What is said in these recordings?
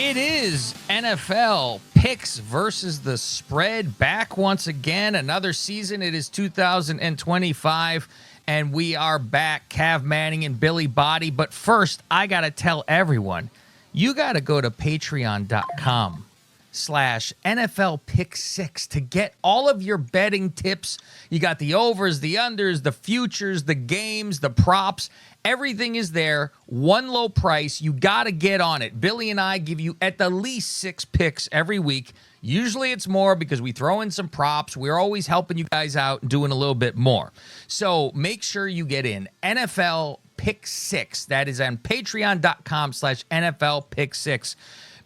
It is NFL picks versus the spread back once again. Another season. It is 2025, and we are back. Cav Manning and Billy Body. But first, I got to tell everyone, you got to go to patreon.com/NFL Pick 6 to get all of your betting tips. You got the overs, the unders, the futures, the games, the props. Everything is there. One low price. You got to get on it. Billy and I give you at the least 6 picks every week. Usually it's more because we throw in some props. We're always helping you guys out and doing a little bit more. So make sure you get in. NFL Pick 6. That is on patreon.com/NFL Pick 6.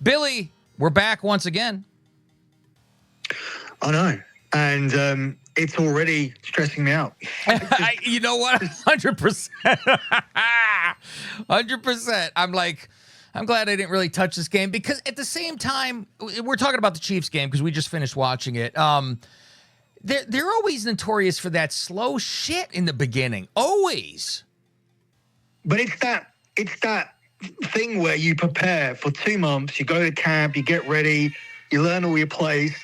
Billy, we're back once again. I know. And it's already stressing me out. You know what? 100%. 100%. I'm glad I didn't really touch this game because at the same time, we're talking about the Chiefs game because we just finished watching it. They're always notorious for that slow shit in the beginning. Always. But it's that thing where you prepare for 2 months, you go to camp, you get ready, you learn all your plays,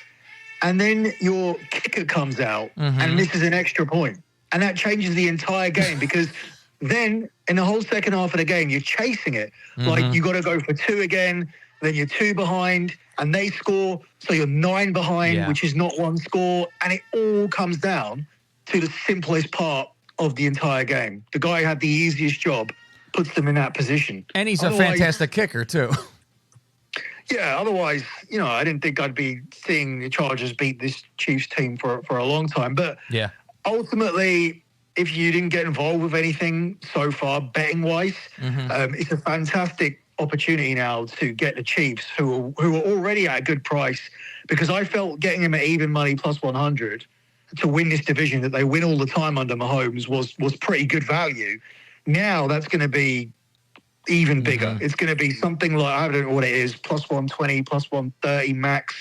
and then your kicker comes out and misses an extra point. And that changes the entire game because then in the whole second half of the game, you're chasing it. Like you got to go for 2 again, then you're 2 behind and they score. So you're 9 behind, which is not 1 score. And it all comes down to the simplest part of the entire game. The guy who had the easiest job puts them in that position. And he's a fantastic kicker too. Yeah, otherwise, I didn't think I'd be seeing the Chargers beat this Chiefs team for a long time. But ultimately, if you didn't get involved with anything so far, betting-wise, it's a fantastic opportunity now to get the Chiefs, who are already at a good price, because I felt getting them at even money plus 100 to win this division, that they win all the time under Mahomes, was pretty good value. Now that's going to be even bigger. It's going to be something like, I don't know what it is, plus 120, plus 130 max.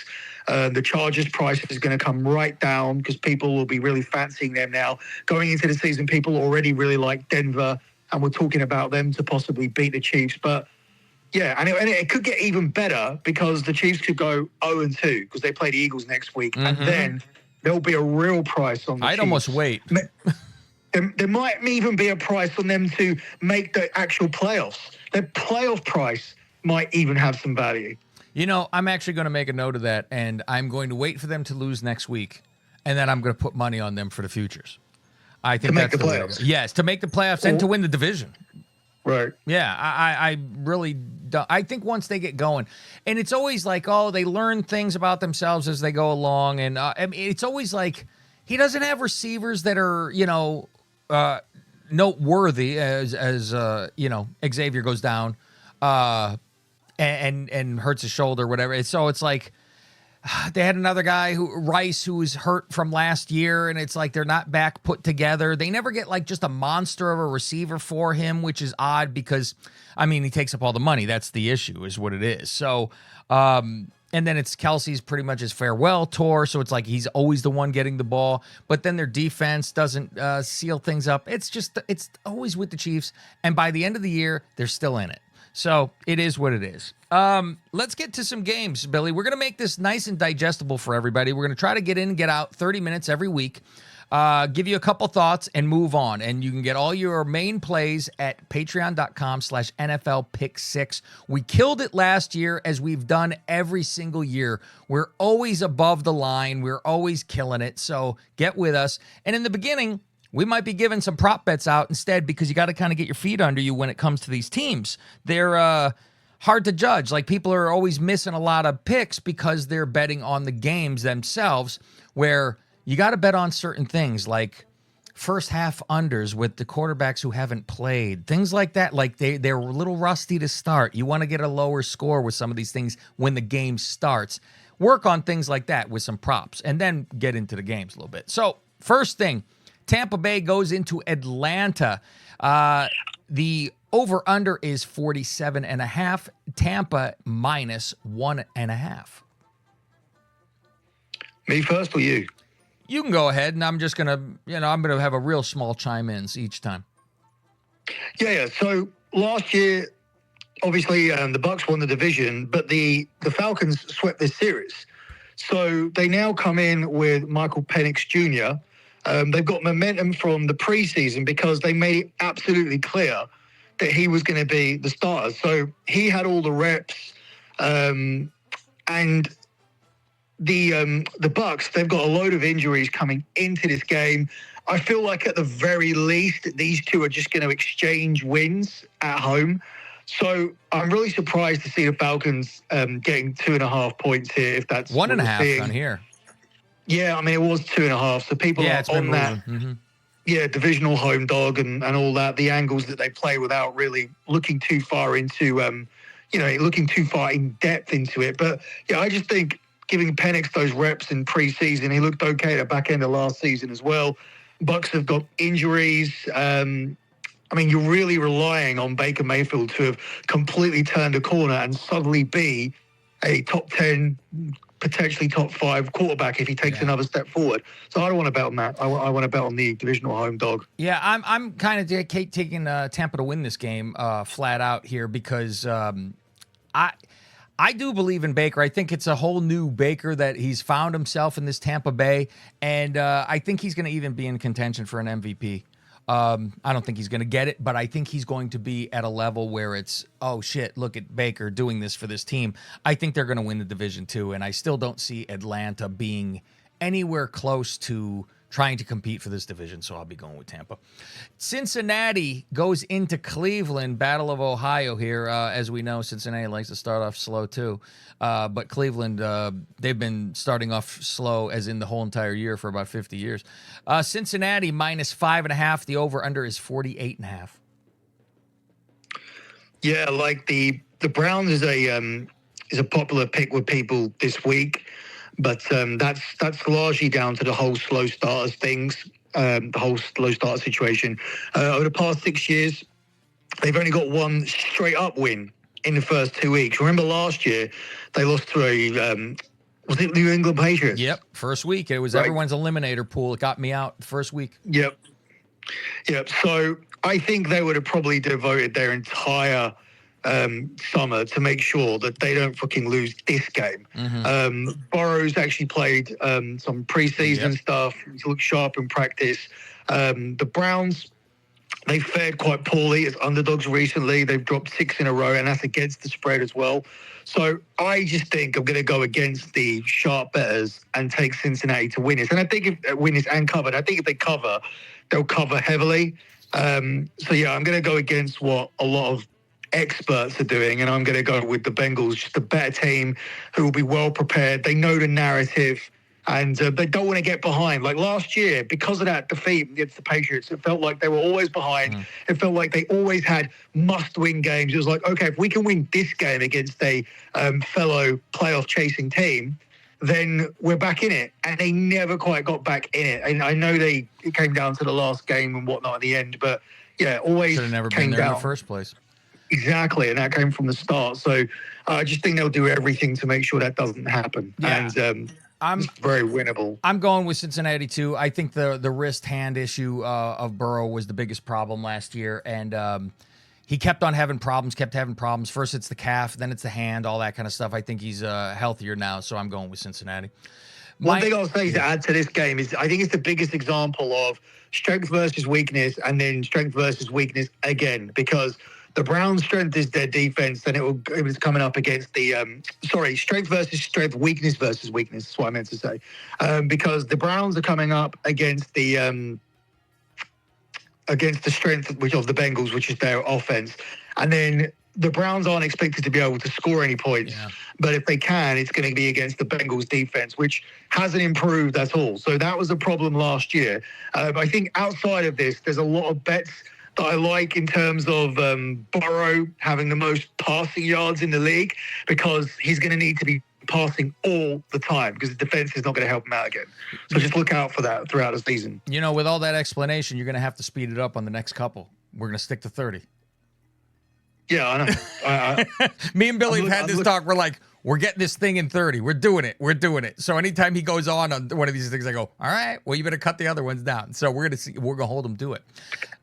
The Chargers price is going to come right down because people will be really fancying them now. Going into the season, people already really like Denver, and we're talking about them to possibly beat the Chiefs. But yeah, and it could get even better because the Chiefs could go 0-2 because they play the Eagles next week, and then there'll be a real price on the Chiefs. I'd almost wait. There might even be a price on them to make the actual playoffs. Their playoff price might even have some value. I'm actually going to make a note of that, and I'm going to wait for them to lose next week, and then I'm going to put money on them for the futures. I think that's the playoffs. Yes, to make the playoffs and to win the division. Right. Yeah, I really don't. I think once they get going, and it's always like, they learn things about themselves as they go along, and it's always like he doesn't have receivers that are, noteworthy as Xavier goes down and hurts his shoulder or whatever. So it's like they had another guy Rice who was hurt from last year, and it's like they're not back put together. They never get like just a monster of a receiver for him, which is odd because he takes up all the money. That's the issue, is what it is. So and then it's Kelsey's pretty much his farewell tour, so it's like he's always the one getting the ball. But then their defense doesn't seal things up. It's always with the Chiefs, and by the end of the year, they're still in it. So it is what it is. Let's get to some games, Billy. We're going to make this nice and digestible for everybody. We're going to try to get in and get out 30 minutes every week. Give you a couple thoughts and move on. And you can get all your main plays at patreon.com/NFL Pick 6. We killed it last year, as we've done every single year. We're always above the line. We're always killing it. So get with us. And in the beginning, we might be giving some prop bets out instead, because you got to kind of get your feet under you when it comes to these teams. They're hard to judge. Like, people are always missing a lot of picks because they're betting on the games themselves, where you got to bet on certain things like first half unders with the quarterbacks who haven't played, things like that. Like they're a little rusty to start. You want to get a lower score with some of these things when the game starts. Work on things like that with some props and then get into the games a little bit. So first thing, Tampa Bay goes into Atlanta. The over-under is 47.5. Tampa minus 1.5. Me first or you? You can go ahead, and I'm just going to, I'm going to have a real small chime-ins each time. Yeah. So last year, obviously the Bucks won the division, but the Falcons swept this series. So they now come in with Michael Penix Jr. They've got momentum from the preseason because they made it absolutely clear that he was going to be the starter. So he had all the reps, and the Bucks, they've got a load of injuries coming into this game. I feel like at the very least, these two are just going to exchange wins at home. So I'm really surprised to see the Falcons getting 2.5 points here. If that's 1.5 on here. Yeah, I mean it was 2.5. So people are on that. Mm-hmm. Yeah, divisional home dog and all that. The angles that they play without really looking too far into, looking too far in depth into it. But yeah, I just think giving Penix those reps in preseason, he looked okay at the back end of last season as well. Bucks have got injuries. I mean, you're really relying on Baker Mayfield to have completely turned a corner and suddenly be a top 10, potentially top 5 quarterback if he takes another step forward. So I don't want to bet on that. I want to bet on the divisional home dog. Yeah, I'm kind of taking Tampa to win this game flat out here because I do believe in Baker. I think it's a whole new Baker that he's found himself in this Tampa Bay, and I think he's going to even be in contention for an MVP. I don't think he's going to get it, but I think he's going to be at a level where it's, oh shit, look at Baker doing this for this team. I think they're going to win the division too, and I still don't see Atlanta being anywhere close to trying to compete for this division, so I'll be going with Tampa. Cincinnati goes into Cleveland, Battle of Ohio here. As we know, Cincinnati likes to start off slow too, but Cleveland, they've been starting off slow as in the whole entire year for about 50 years. Cincinnati -5.5. The over-under is 48.5. Yeah, like the Browns is a popular pick with people this week. But that's largely down to the whole slow starters things, the whole slow starter situation. Over the past 6 years, they've only got one straight up win in the first 2 weeks. Remember last year, they lost to was it New England Patriots? Yep, first week. It was everyone's eliminator pool. It got me out the first week. Yep. So I think they would have probably devoted their entire summer to make sure that they don't fucking lose this game. Mm-hmm. Burrow's actually played some preseason stuff. He's looked sharp in practice. The Browns, they've fared quite poorly as underdogs recently. They've dropped 6 in a row, and that's against the spread as well. So I just think I'm going to go against the sharp bettors and take Cincinnati to win this. And I think if win this and cover, I think if they cover, they'll cover heavily. So yeah, I'm going to go against what a lot of experts are doing, and I'm going to go with the Bengals, just a better team who will be well prepared. They know the narrative, and they don't want to get behind. Like last year, because of that defeat against the Patriots, it felt like they were always behind. It felt like they always had must-win games. It was like, okay, if we can win this game against a fellow playoff-chasing team, then we're back in it. And they never quite got back in it. And I know it came down to the last game and whatnot at the end, but yeah, always should have never been there in the first place. Exactly, and that came from the start. So I just think they'll do everything to make sure that doesn't happen. Yeah. And it's very winnable. I'm going with Cincinnati too. I think the wrist hand issue of Burrow was the biggest problem last year, and he kept having problems. First it's the calf, then it's the hand, all that kind of stuff. I think he's healthier now, so I'm going with Cincinnati. One thing I'll say to add to this game is I think it's the biggest example of strength versus weakness, and then strength versus weakness again, because the Browns' strength is their defense, and it was coming up against the strength versus strength, weakness versus weakness. That's what I meant to say, because the Browns are coming up against the strength of the Bengals, which is their offense, and then the Browns aren't expected to be able to score any points, but if they can, it's going to be against the Bengals' defense, which hasn't improved at all. So that was a problem last year. I think outside of this, there's a lot of bets that I like in terms of Burrow having the most passing yards in the league, because he's going to need to be passing all the time because the defense is not going to help him out again. So just look out for that throughout the season. You know, with all that explanation, you're going to have to speed it up on the next couple. We're going to stick to 30. Yeah, I know. Me and Billy have had this talk. We're like, we're getting this thing in 30. We're doing it. So anytime he goes on one of these things, I go, all right, well, you better cut the other ones down. So we're gonna hold him to it.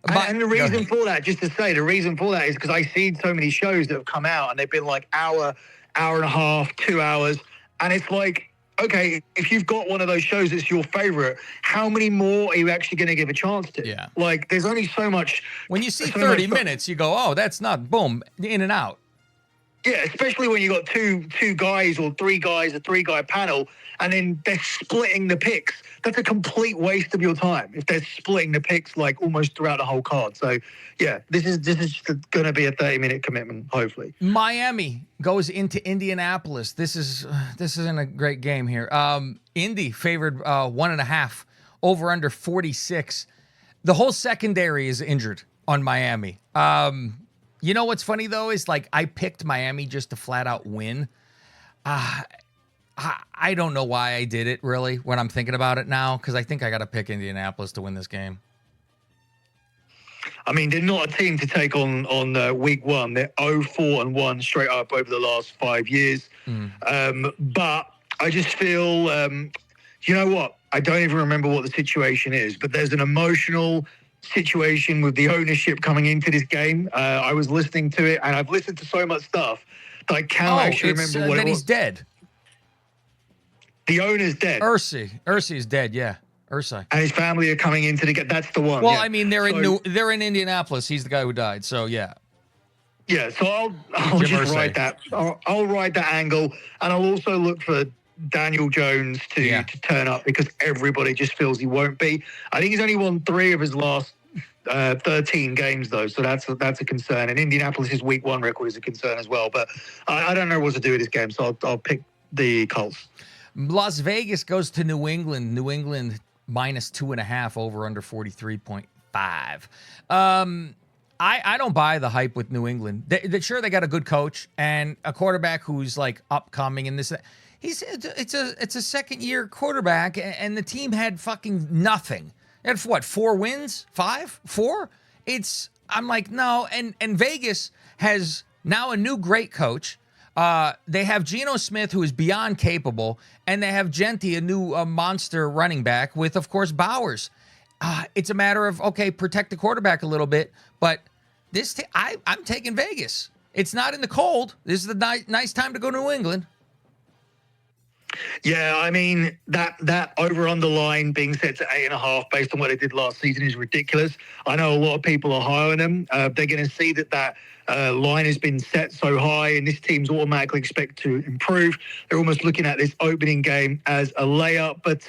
And the reason for that, just to say, the reason for that is because I've seen so many shows that have come out and they've been like hour and a half, 2 hours, and it's like, okay, if you've got one of those shows that's your favorite, how many more are you actually going to give a chance to? Yeah. Like, there's only so much. When you see 30 minutes, you go, oh, that's not, boom, in and out. Yeah, especially when you got two guys or three guys, a 3-guy panel, and then they're splitting the picks. That's a complete waste of your time if they're splitting the picks like almost throughout the whole card. So, yeah, this is going to be a 30-minute commitment, hopefully. Miami goes into Indianapolis. This isn't a great game here. Indy favored 1.5, over under 46. The whole secondary is injured on Miami. You know what's funny, though, is like I picked Miami just to flat out win. I don't know why I did it, really, when I'm thinking about it now, because I think I got to pick Indianapolis to win this game. I mean, they're not a team to take on week one. They're 0-4-1 straight up over the last 5 years. But I just feel, you know what? I don't even remember what the situation is, but there's an emotional situation with the ownership coming into this game. I was listening to it, and I've listened to so much stuff that I can't actually remember what it was. He's dead. The owner's dead. Ursi's dead, yeah. Ursay. And his family are coming into the game. That's the one. Well, yeah. I mean, they're in Indianapolis. He's the guy who died, so yeah. Yeah, so I'll just write that. I'll write that angle, and I'll also look for Daniel Jones to turn up because everybody just feels he won't be. I think he's only won 3 of his last 13 games, though, so that's a concern. And Indianapolis' week 1 record is a concern as well. But I don't know what to do with this game, so I'll pick the Colts. Las Vegas goes to New England. New England minus 2.5, over under 43.5. I don't buy the hype with New England. Sure, they got a good coach and a quarterback who's like upcoming and this. It's a second-year quarterback, and the team had fucking nothing. It had what, 4 wins? 5? 4? I'm like, no. And Vegas has now a new great coach. They have Geno Smith, who is beyond capable, and they have Genti, a new monster running back with, of course, Bowers. It's a matter of, okay, protect the quarterback a little bit, but I'm taking Vegas. It's not in the cold. This is the nice time to go to New England. Yeah, I mean, that over-under line being set to 8.5 based on what they did last season is ridiculous. I know a lot of people are high on them. They're going to see that line has been set so high, and this team's automatically expected to improve. They're almost looking at this opening game as a layup, but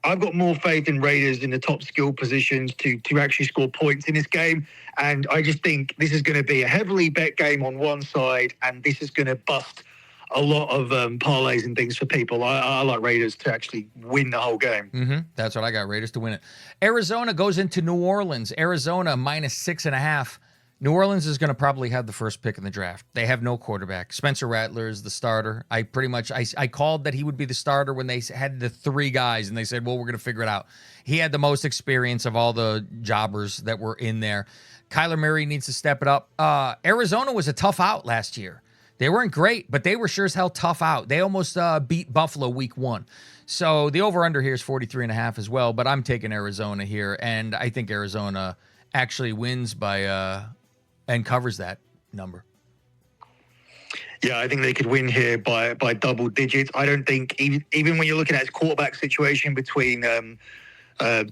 I've got more faith in Raiders in the top skill positions to actually score points in this game, and I just think this is going to be a heavily bet game on one side, and this is going to bust a lot of parlays and things for people. I like Raiders to actually win the whole game. Mm-hmm. That's what I got, Raiders to win it. Arizona goes into New Orleans. Arizona minus 6.5. New Orleans is going to probably have the first pick in the draft. They have no quarterback. Spencer Rattler is the starter. I called that he would be the starter when they had the 3 guys, and they said, well, we're going to figure it out. He had the most experience of all the jobbers that were in there. Kyler Murray needs to step it up. Arizona was a tough out last year. They weren't great, but they were sure as hell tough out. They almost beat Buffalo week 1. So the over-under here is 43.5 as well, but I'm taking Arizona here, and I think Arizona actually wins by and covers that number. Yeah, I think they could win here by double digits. I don't think, even when you're looking at his quarterback situation between Tyler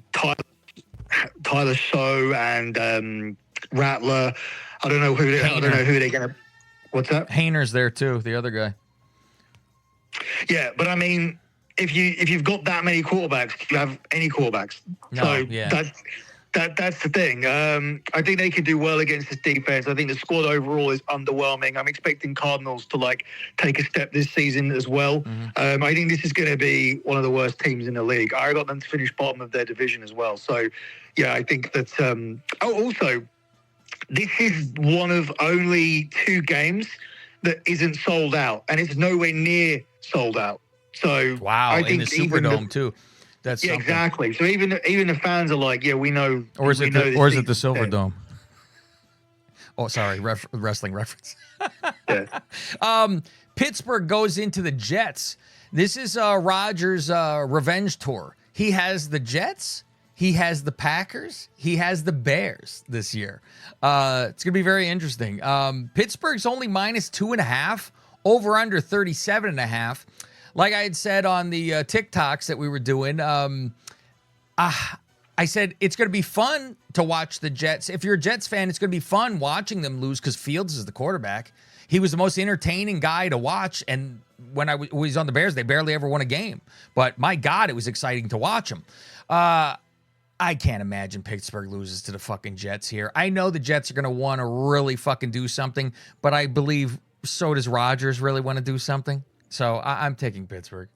Show and Rattler, I don't know who they're going to. What's that? Hayner's there too, the other guy. Yeah, but I mean, if you've got that many quarterbacks, do you have any quarterbacks? No, so yeah. That's the thing. I think they could do well against this defense. I think the squad overall is underwhelming. I'm expecting Cardinals to take a step this season as well. Mm-hmm. I think this is going to be one of the worst teams in the league. I got them to finish bottom of their division as well. So, yeah, I think that. Also, this is one of only 2 games that isn't sold out, and it's nowhere near sold out. So wow, I think in the Superdome too. That's something. Exactly. So even the fans are like, yeah, we know. Or is it the Silverdome? Oh, sorry, wrestling reference. Yeah. Pittsburgh goes into the Jets. This is Rodgers' revenge tour. He has the Jets. He has the Packers. He has the Bears this year. It's going to be very interesting. Pittsburgh's only -2.5, over under 37.5. Like I had said on the TikToks that we were doing, I said it's going to be fun to watch the Jets. If you're a Jets fan, it's going to be fun watching them lose because Fields is the quarterback. He was the most entertaining guy to watch, and when I was on the Bears, they barely ever won a game. But my God, it was exciting to watch them. I can't imagine Pittsburgh loses to the fucking Jets here. I know the Jets are going to want to really fucking do something, but I believe so does Rodgers really want to do something. So I'm taking Pittsburgh.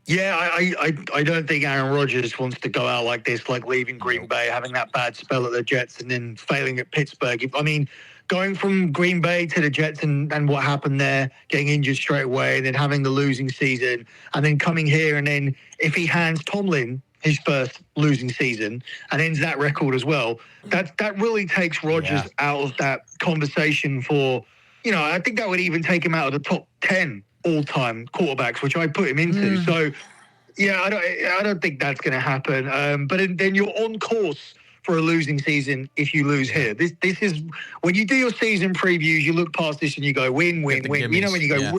Yeah, I don't think Aaron Rodgers wants to go out like this, like leaving Green Bay, having that bad spell at the Jets, and then failing at Pittsburgh. I mean, going from Green Bay to the Jets and what happened there, getting injured straight away, and then having the losing season, and then coming here, and then if he hands Tomlin his first losing season and ends that record as well, that really takes Rodgers out of that conversation for, I think that would even take him out of the top 10 all-time quarterbacks, which I put him into. So, yeah, I don't think that's going to happen. But then you're on course for a losing season if you lose here. This is when you do your season previews, you look past this and you go win, win, win. You know when you go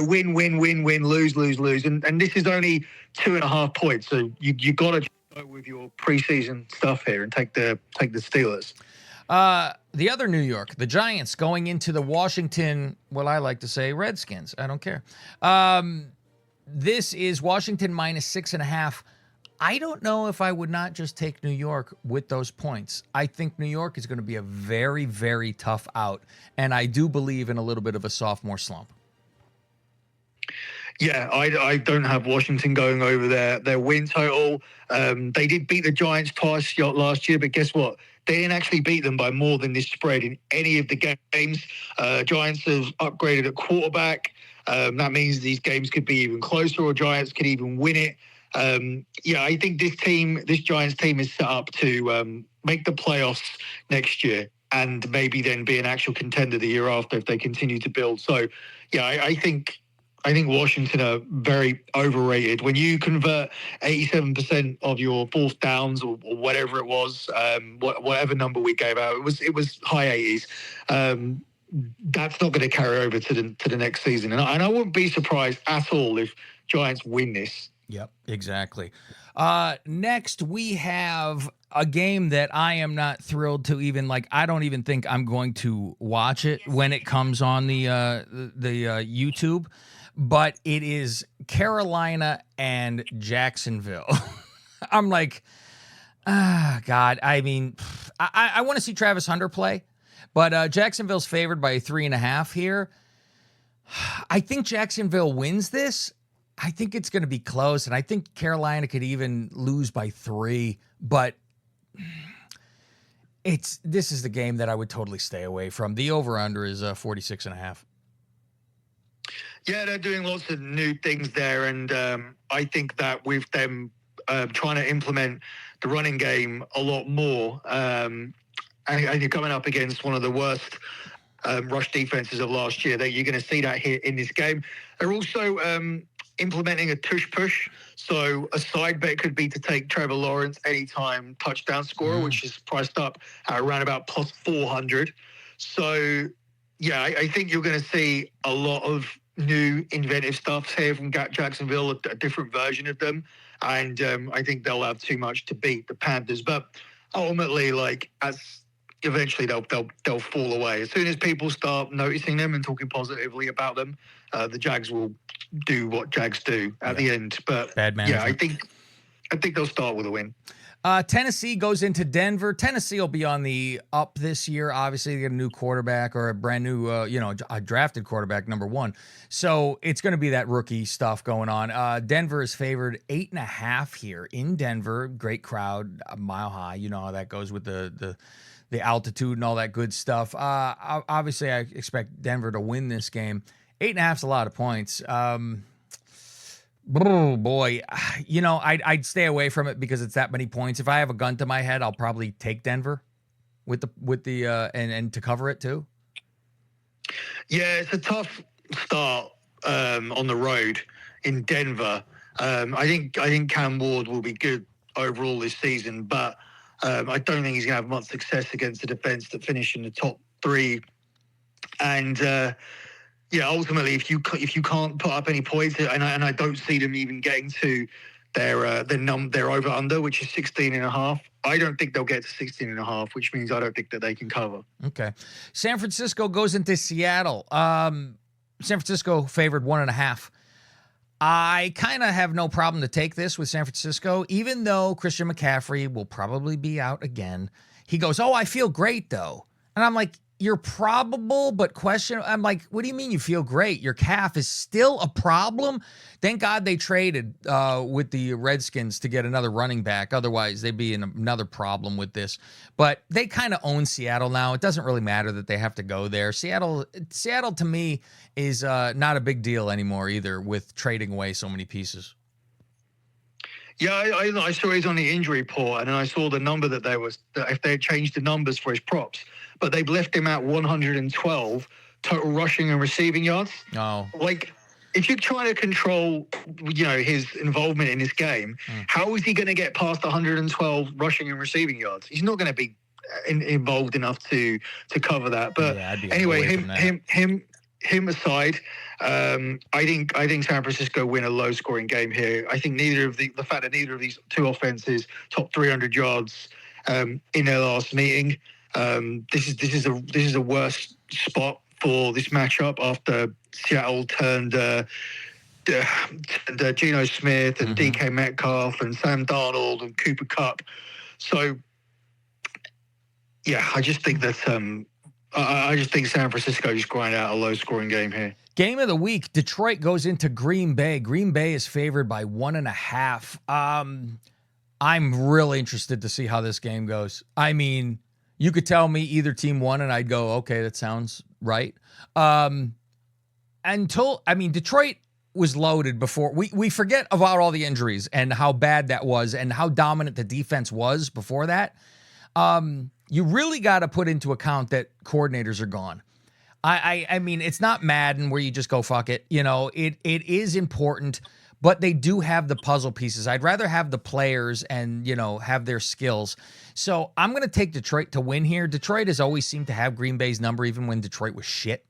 win, win, win, win, lose, lose, lose, and this is only 2.5 points. So you got to go with your preseason stuff here and take the Steelers. The other New York, the Giants going into the Washington, well, I like to say Redskins. I don't care. This is Washington -6.5. I don't know if I would not just take New York with those points. I think New York is going to be a very, very tough out, and I do believe in a little bit of a sophomore slump. Yeah, I don't have Washington going over their win total. They did beat the Giants twice last year, but guess what? They didn't actually beat them by more than this spread in any of the games. Giants have upgraded at quarterback. That means these games could be even closer, or Giants could even win it. I think this Giants team is set up to make the playoffs next year and maybe then be an actual contender the year after if they continue to build. So, yeah, I think Washington are very overrated. When you convert 87% of your fourth downs or whatever it was, whatever number we gave out, it was high 80s. That's not going to carry over to the next season, and I wouldn't be surprised at all if Giants win this. Yep, exactly. Next, we have a game that I am not thrilled to even I don't even think I'm going to watch it when it comes on the YouTube. But it is Carolina and Jacksonville. I'm like, God. I mean, I want to see Travis Hunter play, but Jacksonville's favored by 3.5 here. I think Jacksonville wins this. I think it's going to be close, and I think Carolina could even lose by 3. But this is the game that I would totally stay away from. The over/under is 46.5. Yeah, they're doing lots of new things there, and I think that with them trying to implement the running game a lot more, and you're coming up against one of the worst rush defenses of last year, that you're going to see that here in this game. They're also implementing a tush push, so a side bet could be to take Trevor Lawrence anytime touchdown scorer, which is priced up at around about plus 400. So, yeah, I think you're going to see a lot of new inventive stuff here from Jacksonville, a different version of them, and I think they'll have too much to beat the Panthers. But ultimately, eventually they'll fall away as soon as people start noticing them and talking positively about them. The Jags will do what Jags do at the end. But bad management. Yeah, I think they'll start with a win. Tennessee goes into Denver. Tennessee will be on the up this year. Obviously, they get a new quarterback or a brand new, a drafted quarterback, number 1. So it's going to be that rookie stuff going on. Denver is favored 8.5 here in Denver. Great crowd, a mile high. You know how that goes with the altitude and all that good stuff. Obviously, I expect Denver to win this game. 8.5 is a lot of points. Oh boy, I'd stay away from it because it's that many points. If I have a gun to my head, I'll probably take Denver with the and to cover it too. Yeah, it's a tough start on the road in Denver. I think Cam Ward will be good overall this season, but I don't think he's going to have much success against a defense that finished in the top three. And ultimately, if you can't put up any points, and I don't see them even getting to their over under, which is 16.5. I don't think they'll get to 16.5, which means I don't think that they can cover. Okay. San Francisco goes into Seattle. San Francisco favored 1.5. I kind of have no problem to take this with San Francisco, even though Christian McCaffrey will probably be out again. He goes, "Oh, I feel great though." And I'm like, "You're probable, but question." I'm like, "What do you mean you feel great? Your calf is still a problem?" Thank God they traded with the Redskins to get another running back. Otherwise, they'd be in another problem with this. But they kind of own Seattle now. It doesn't really matter that they have to go there. Seattle to me is not a big deal anymore either with trading away so many pieces. Yeah, I saw he's on the injury report, and then I saw the number that if they had changed the numbers for his props, but they've left him at 112 total rushing and receiving yards. Oh, like if you're trying to control, his involvement in this game, how is he going to get past 112 rushing and receiving yards? He's not going to be involved enough to cover that. But anyway, him aside, I think San Francisco win a low-scoring game here. I think the fact that neither of these two offenses top 300 yards in their last meeting. This is a worse spot for this matchup after Seattle turned Geno Smith and DK Metcalf and Sam Darnold and Cooper Kupp. So, yeah, I just think that I just think San Francisco just grind out a low-scoring game here. Game of the week, Detroit goes into Green Bay. Green Bay is favored by 1.5. I'm really interested to see how this game goes. I mean, you could tell me either team won, and I'd go, okay, that sounds right. Detroit was loaded before. We forget about all the injuries and how bad that was and how dominant the defense was before that. You really got to put into account that coordinators are gone. I mean, it's not Madden where you just go, fuck it. It is important, but they do have the puzzle pieces. I'd rather have the players and, have their skills. So I'm going to take Detroit to win here. Detroit has always seemed to have Green Bay's number, even when Detroit was shit.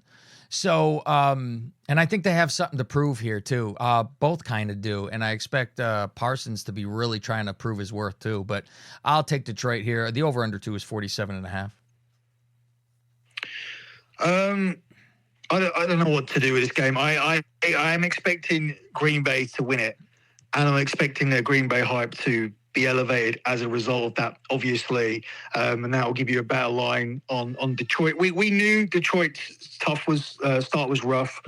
So, and I think they have something to prove here too. Both kind of do. And I expect Parsons to be really trying to prove his worth too. But I'll take Detroit here. The over-under 2 is 47.5. I don't know what to do with this game. I'm expecting Green Bay to win it, and I'm expecting their Green Bay hype to be elevated as a result of that, obviously, and that will give you a better line on Detroit. We knew Detroit's start was rough.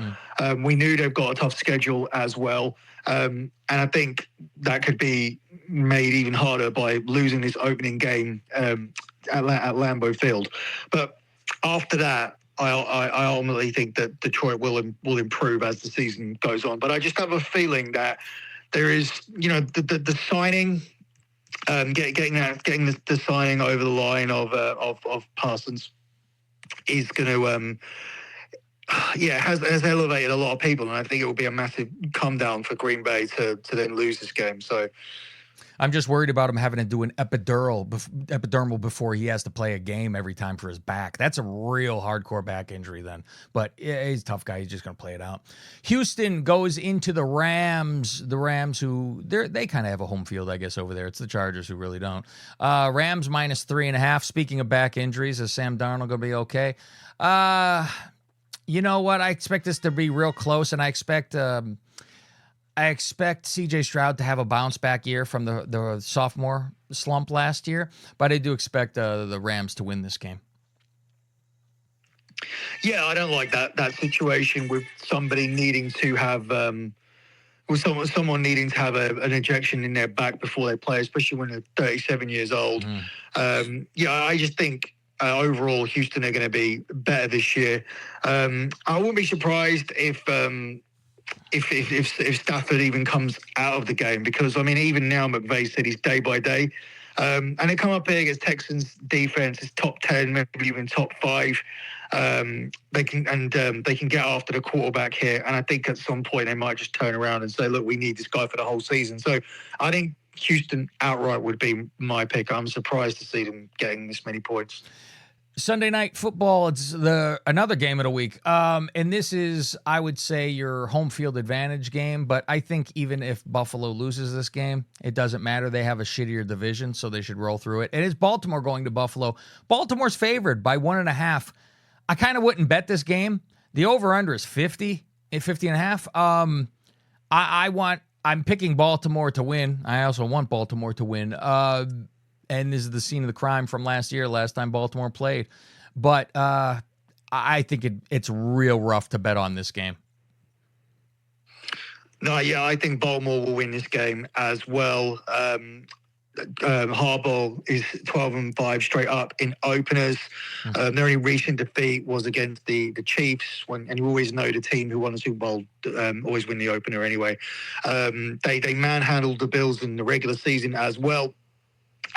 We knew they've got a tough schedule as well, and I think that could be made even harder by losing this opening game at Lambeau Field. But after that, I ultimately think that Detroit will improve as the season goes on. But I just have a feeling that there is, the signing, getting the signing over the line of Parsons is going to, has elevated a lot of people, and I think it will be a massive come down for Green Bay to then lose this game. So. I'm just worried about him having to do an epidural before he has to play a game every time for his back. That's a real hardcore back injury then. But he's a tough guy. He's just going to play it out. Houston goes into the Rams. The Rams who, they kind of have a home field, I guess, over there. It's the Chargers who really don't. Rams minus 3.5. Speaking of back injuries, is Sam Darnold going to be okay? You know what? I expect this to be real close, and I expect C.J. Stroud to have a bounce back year from the sophomore slump last year, but I do expect the Rams to win this game. Yeah, I don't like that situation with somebody needing to have someone needing to have an injection in their back before they play, especially when they're 37 years old. I just think overall Houston are going to be better this year. I wouldn't be surprised if Stafford even comes out of the game, because even now McVay said he's day by day, and they come up here against Texans defense is top 10, maybe even top 5. They can get after the quarterback here, and I think at some point they might just turn around and say, "Look, we need this guy for the whole season." So I think Houston outright would be my pick. I'm surprised to see them getting this many points. Sunday Night Football, it's another game of the week. And this is, I would say, your home field advantage game. But I think even if Buffalo loses this game, it doesn't matter. They have a shittier division, so they should roll through it. And it's Baltimore going to Buffalo. Baltimore's favored by 1.5. I kind of wouldn't bet this game. The over-under is 50 and a half. I'm picking Baltimore to win. I also want Baltimore to win. And this is the scene of the crime from last time Baltimore played. But I think it's real rough to bet on this game. No, yeah, I think Baltimore will win this game as well. Harbaugh is 12-5 straight up in openers. Their only recent defeat was against the Chiefs, and you always know the team who won the Super Bowl always win the opener anyway. They manhandled the Bills in the regular season as well.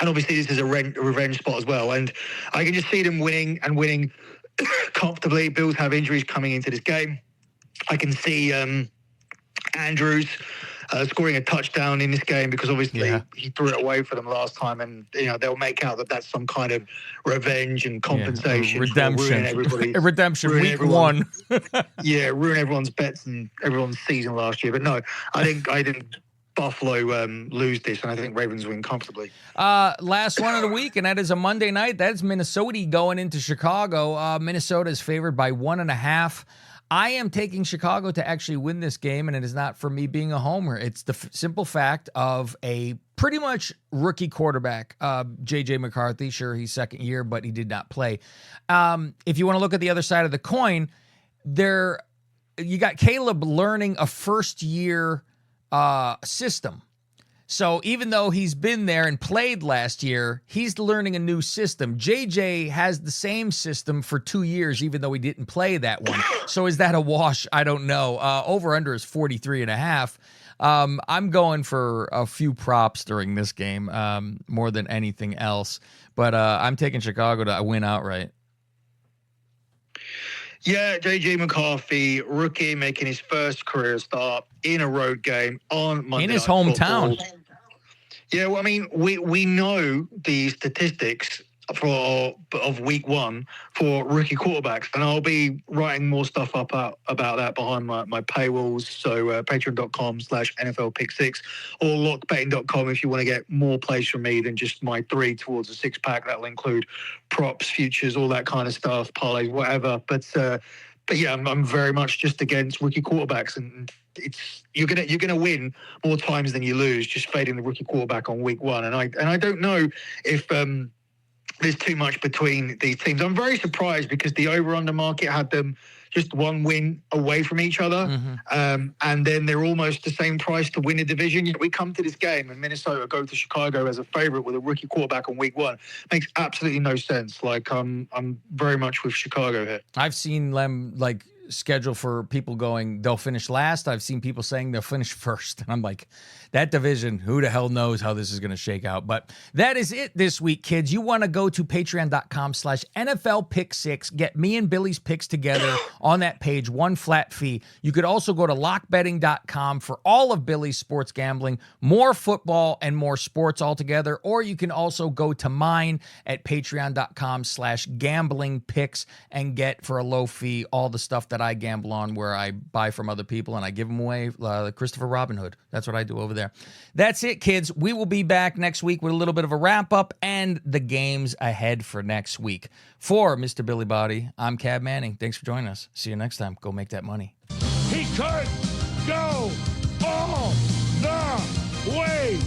And obviously this is a revenge spot as well. And I can just see them winning comfortably. Bills have injuries coming into this game. I can see Andrews scoring a touchdown in this game because obviously he threw it away for them last time. And, they'll make out that that's some kind of revenge and compensation. Redemption. Redemption week one. Ruin everyone's bets and everyone's season last year. But no, I think Buffalo lose this, and I think Ravens win comfortably. Last one of the week, and that is a Monday night. That's Minnesota going into Chicago. Minnesota is favored by 1.5. I am taking Chicago to actually win this game, and it is not for me being a homer. It's the simple fact of a pretty much rookie quarterback, J.J. McCarthy. Sure, he's second year, but he did not play. If you want to look at the other side of the coin, you got Caleb learning a first-year system. So even though he's been there and played last year, he's learning a new system. JJ has the same system for 2 years, even though he didn't play that one. So is that a wash? I don't know. Over under is 43.5. I'm going for a few props during this game, more than anything else. But I'm taking Chicago to win outright. Yeah, J.J. McCarthy, rookie, making his first career start in a road game on Monday in his Night hometown. Football. Yeah, well, I mean, we know the statistics of week one for rookie quarterbacks, and I'll be writing more stuff up about that behind my paywalls. So patreon.com/NFL Pick 6 or lockbetting.com if you want to get more plays from me than just my 3 towards a 6-pack. That'll include props, futures, all that kind of stuff, parlays, whatever. But yeah, I'm very much just against rookie quarterbacks, and you're gonna win more times than you lose just fading the rookie quarterback on week one. And I don't know if there's too much between these teams. I'm very surprised because the over-under market had them just one win away from each other. Mm-hmm. And then they're almost the same price to win a division. We come to this game and Minnesota go to Chicago as a favorite with a rookie quarterback on week one. Makes absolutely no sense. I'm very much with Chicago here. I've seen them schedule for people going, they'll finish last. I've seen people saying they'll finish first. And I'm like, that division, who the hell knows how this is going to shake out? But that is it this week, kids. You want to go to patreon.com/NFL Pick 6. Get me and Billy's picks together on that page, one flat fee. You could also go to lockbetting.com for all of Billy's sports gambling, more football and more sports altogether. Or you can also go to mine at patreon.com/gambling picks and get for a low fee all the stuff that I gamble on, where I buy from other people and I give them away. Christopher Robin Hood. That's what I do over there. That's it, kids. We will be back next week with a little bit of a wrap up and the games ahead for next week. For Mr. Billy Body, I'm Cav Manning. Thanks for joining us. See you next time. Go make that money. He could go all the way.